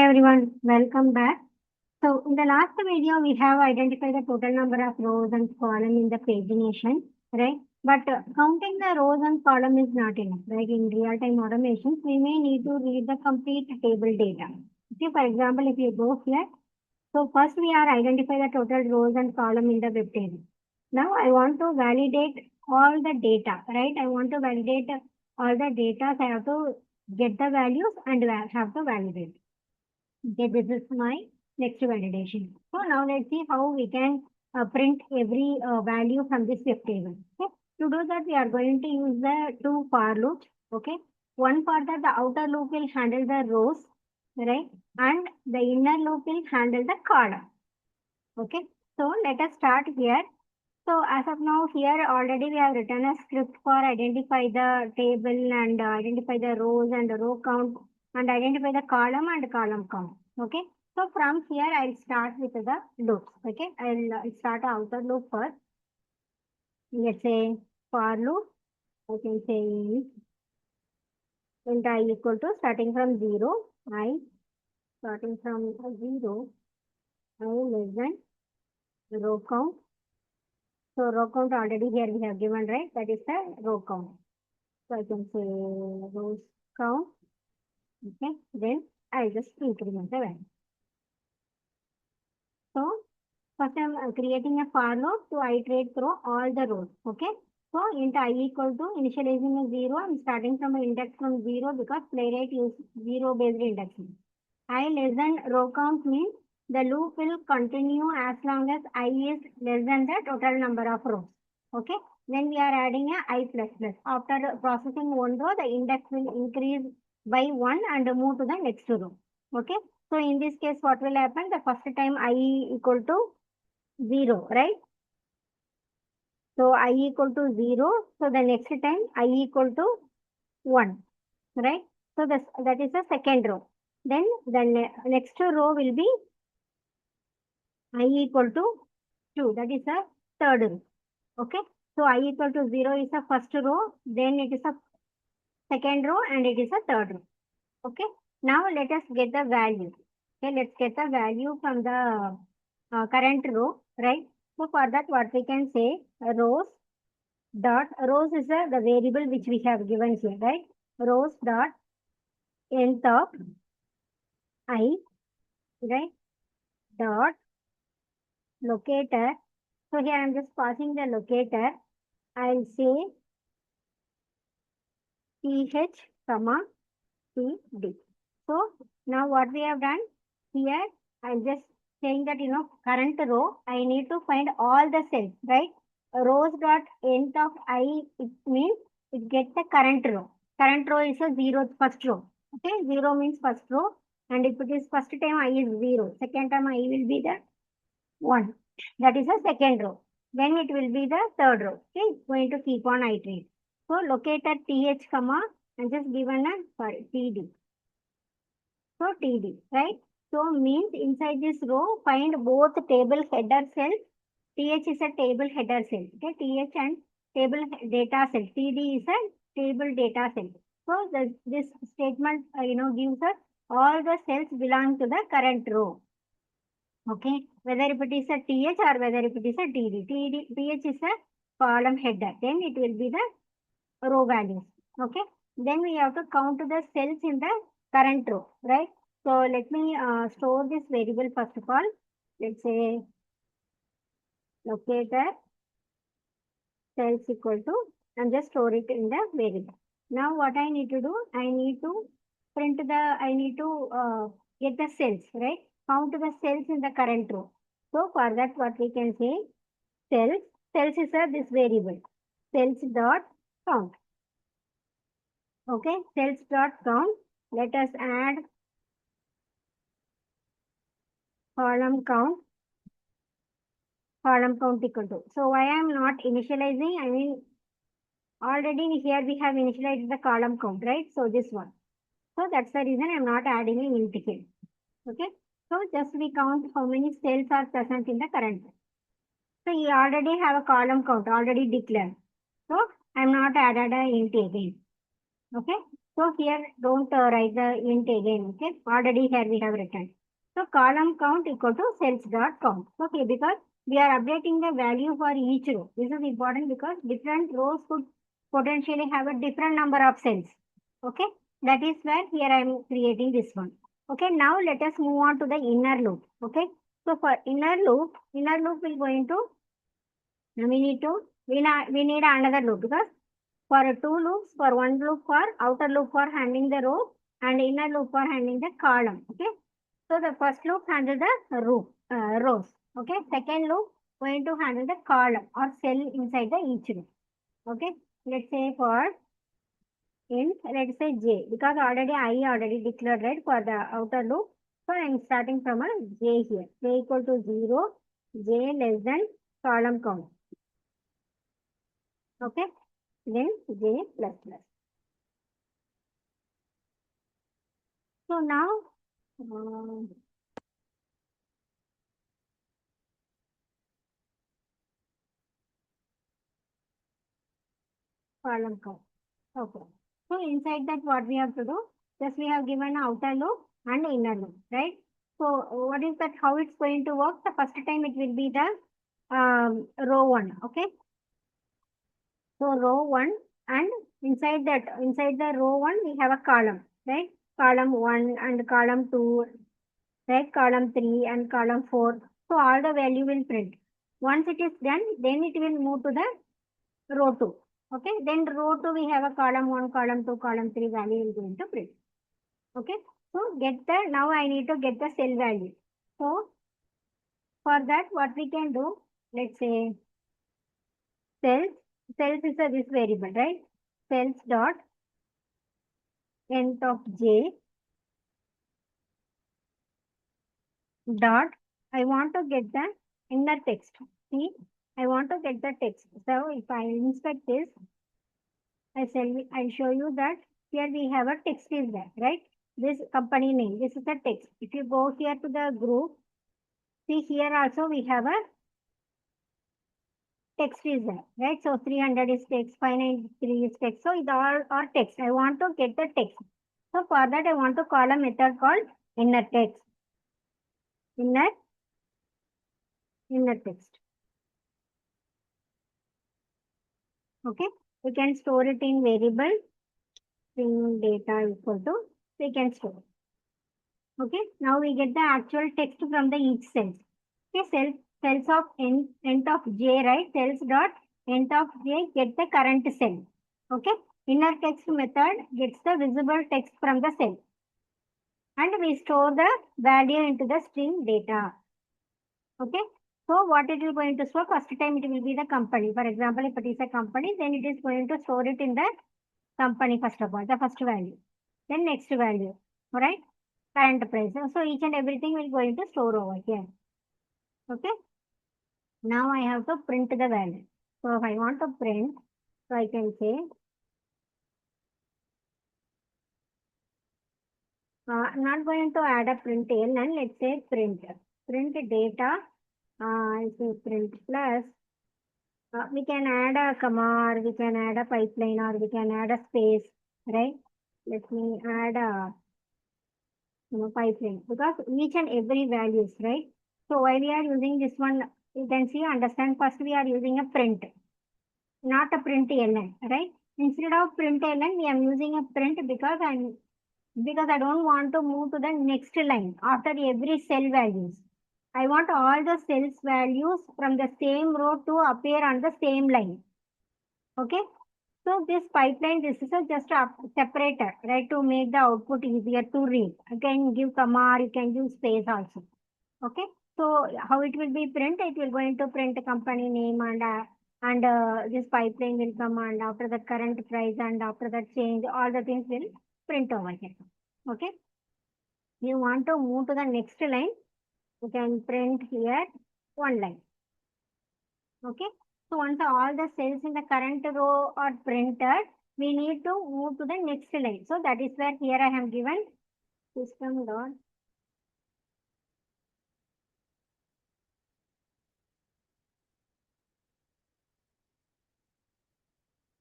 everyone, welcome back. So in the last video, we have identified the total number of rows and columns in the pagination, right? But counting the rows and column is not enough, right? In real-time automations, we may need to read the complete table data. Okay, for example, if you go here, so first we are identify the total rows and column in the web table. Now I want to validate all the data, right? I want to validate all the data. So I have to get the values and have to validate. Okay, this is my next validation. So now let's see how we can print every value from this web table. Okay. To do that, we are going to use the two for loops. Okay. One for that, the outer loop will handle the rows, right? And the inner loop will handle the column. Okay. So let us start here. So as of now, here already we have written a script for identify the table and identify the rows and the row count and identify the column and column count. Okay. So from here, I'll start with the loops. Okay. I'll start the outer loop first. Let's say for loop. I can say int I equal to starting from 0. I starting from 0. I less than row count. So row count already here we have given, right? That is the row count. So I can say rows count. Okay. Then I just increment the value. So first I'm creating a for loop to iterate through all the rows. Okay. So int I equal to initializing a 0. I'm starting from an index from 0 because Playwright uses 0 based indexing. I less than row count means the loop will continue as long as I is less than the total number of rows. Okay. Then we are adding a I plus plus. After processing one row, the index will increase by 1 and move to the next row. Okay. So in this case, what will happen? The first time I equal to 0, right? So I equal to 0. So the next time I equal to 1, right? So that is the second row. Then the next row will be I equal to 2. That is the third row. Okay. So I equal to 0 is the first row. Then it is a second row and it is a third row. Okay. Now let us get the value. Okay. Let's get the value from the current row, right? So for that, what we can say, rows is the variable which we have given here, right? Rows dot length of I, right? Dot locator. So here I'm just passing the locator. I'll say th comma td. So now what we have done here, I'm just saying that current row, I need to find all the cells, right? Rows dot length of I, it means it gets the current row. Current row is a 0th first row. Okay, 0 means first row. And if it is first time I is 0, second time I will be the 1. That is the second row. Then it will be the third row. Okay, it's going to keep on iterating. So locator th comma and just given a td. So td, right? So means inside this row find both table header cells. Th is a table header cell. Okay, th and table data cell. Td is a table data cell. So this statement gives us all the cells belong to the current row. Okay, whether if it is a th or whether if it is a td. Th is a column header. Then it will be the row values. Okay. Then we have to count the cells in the current row, right? So let me store this variable first of all. Let's say locator cells equal to, and just store it in the variable. Now what I need to do, I need to get the cells, right? Count the cells in the current row. So for that, what we can say, cells is this variable, cells dot count. Okay, cells dot count. Let us add column count equal to. So why I am not initializing? I mean, already here we have initialized the column count, right? So this one. So that's the reason I am not adding an int here. Okay. So just we count how many cells are present in the current. So you already have a column count already declared. So I am not added an int again. Okay. So here don't write the int again. Okay, already here we have written. So column count equal to cells dot count. Okay, because we are updating the value for each row. This is important because different rows could potentially have a different number of cells. Okay, that is where here I am creating this one. Okay, now let us move on to the inner loop. Okay, so for inner loop will going to we need another loop because for two loops, for one loop for outer loop for handling the row and inner loop for handling the column. Okay. So the first loop handle the rows. Okay. Second loop going to handle the column or cell inside the each row. Okay. Let's say for let's say j because I already declared right for the outer loop. So I'm starting from a j here. J equal to 0, j less than column count. Okay. Then j plus plus. So now, uh, column count. Okay. So inside that, what we have to do? Just we have given outer loop and inner loop, right? So what is that? How it's going to work? The first time it will be the row one. Okay. So row one and inside the row one we have a column, right? Column one and column two, right? Column three and column four. So all the value will print. Once it is done, then it will move to the row 2. Okay, then row 2 we have a column 1, column 2, column 3 value is going to print. Okay, so now I need to get the cell value. So for that what we can do, let's say cells, cells is a this variable, right? Cells dot length of j dot, I want to get the inner text. See, I want to get the text. So if I inspect this, I'll show you that here we have a text is there, right? This company name, this is the text. If you go here to the group, see here also we have a text is there, right? So 300 is text, 593 is text. So it all are text. I want to get the text. So for that I want to call a method called inner text. Inner, inner text. Okay. We can store it in variable string data equal to, we can store. Okay, now we get the actual text from the each cell. Okay, cells of end of j, right? Cells dot end of j get the current cell. Okay, inner text method gets the visible text from the cell. And we store the value into the string data. Okay, so what it is going to store? First time it will be the company. For example, if it is a company, then it is going to store it in the company first of all, the first value. Then next value, alright? Current price. So each and everything will going to store over here. Okay. Now I have to print the value. So if I want to print, so I can say, I'm not going to add a print in and let's say print. Print data, I say print plus, we can add a comma or we can add a pipeline or we can add a space, right? Let me add a pipeline because each and every values, right? So while we are using this one, you can see, understand first we are using a print, not a print ln, right? Instead of print ln, we are using a print because I don't want to move to the next line after every cell values. I want all the cells values from the same row to appear on the same line. Okay. So this pipeline, this is just a separator, right? To make the output easier to read. You can give comma or you can give space also. Okay. So how it will be print? It will going to print company name and this pipeline will come and after the current price and after that change, all the things will print over here. Okay. You want to move to the next line, you can print here one line. Okay. So once all the cells in the current row are printed, we need to move to the next line. So that is where here I have given system dot.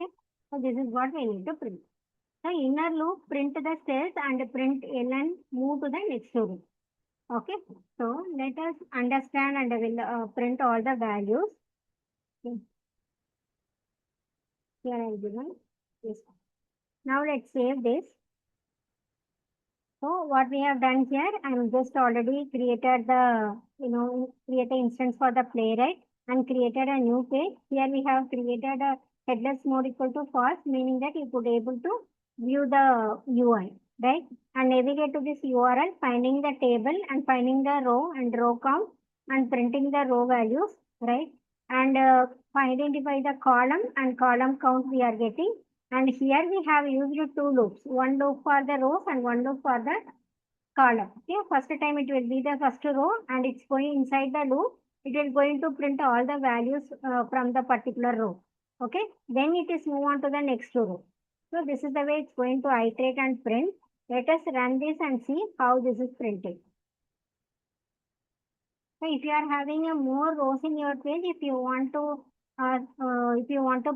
Okay. So this is what we need to print. The inner loop print the cells and print ln move to the next row. Okay, so let us understand and will print all the values. Okay. Here I have given this. Now let's save this. So what we have done here, I'm just already created the, create an instance for the playwright and created a new page. Here we have created a headless mode equal to false, meaning that you could able to view the UI, right? And navigate to this URL, finding the table and finding the row and row count and printing the row values, right? And identify the column and column count we are getting. And here we have used two loops, one loop for the rows and one loop for the column. Okay, first time it will be the first row and it's going inside the loop. It will going to print all the values from the particular row. Okay, then it is move on to the next row. So this is the way it's going to iterate and print. Let us run this and see how this is printed. So if you are having a more rows in your page, if you want to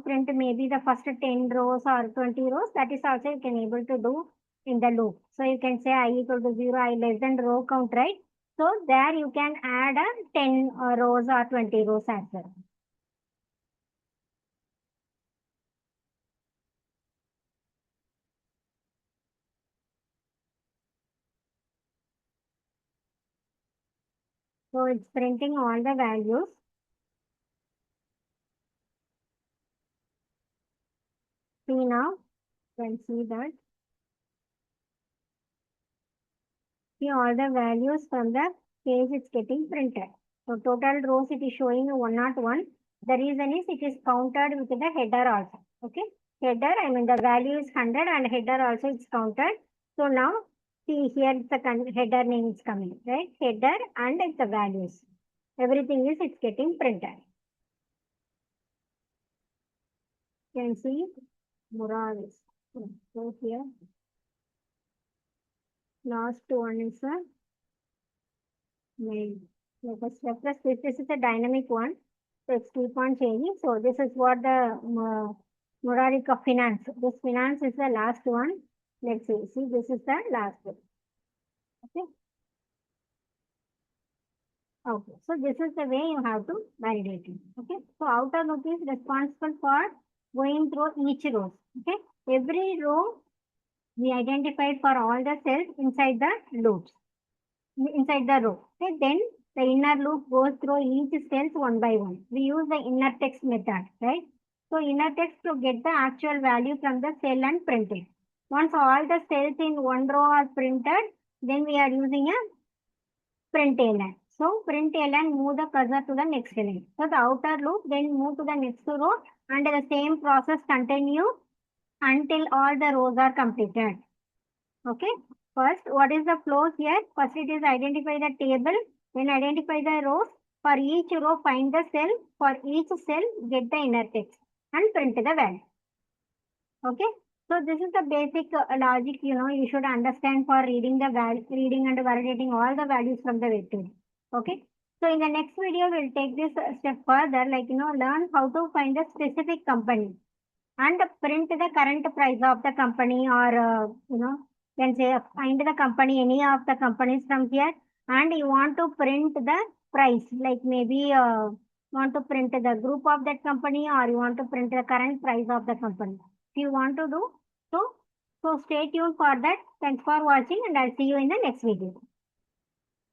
print maybe the first 10 rows or 20 rows, that is also you can able to do in the loop. So you can say I equal to 0, I less than row count, right? So there you can add a 10 rows or 20 rows as well. So it's printing all the values. See now, you can see that. See all the values from the page it's getting printed. So total rows it is showing 101. The reason is it is counted with the header also. Okay. Header, I mean the value is 100 and header also is counted. So now see here the header name is coming, right? Header and the values. Everything is it's getting printed. You can see Morales. So here last one is a mail. Let us refresh this. This is a dynamic one. So it's keep on changing. So this is what the Murari of finance. This finance is the last one. Let's see. See, this is the last one. Okay. Okay. So this is the way you have to validate it. Okay. So outer loop is responsible for going through each row. Okay. Every row we identified for all the cells inside the loops, inside the row. Okay. Then the inner loop goes through each cells one by one. We use the inner text method, right? So inner text to get the actual value from the cell and print it. Once all the cells in one row are printed, then we are using a print ln. So print ln move the cursor to the next line. So the outer loop then move to the next row and the same process continue until all the rows are completed. Okay. First, what is the flow here? First, it is identify the table, then identify the rows. For each row, find the cell. For each cell, get the inner text and print the value. Okay. So this is the basic logic, you should understand for reading the reading and validating all the values from the vector. Okay. So in the next video, we'll take this step further, like, learn how to find a specific company and print the current price of the company or, can say find the company, any of the companies from here and you want to print the price, like maybe want to print the group of that company or you want to print the current price of the company. If you want to do so, stay tuned for that. Thanks for watching and I'll see you in the next video.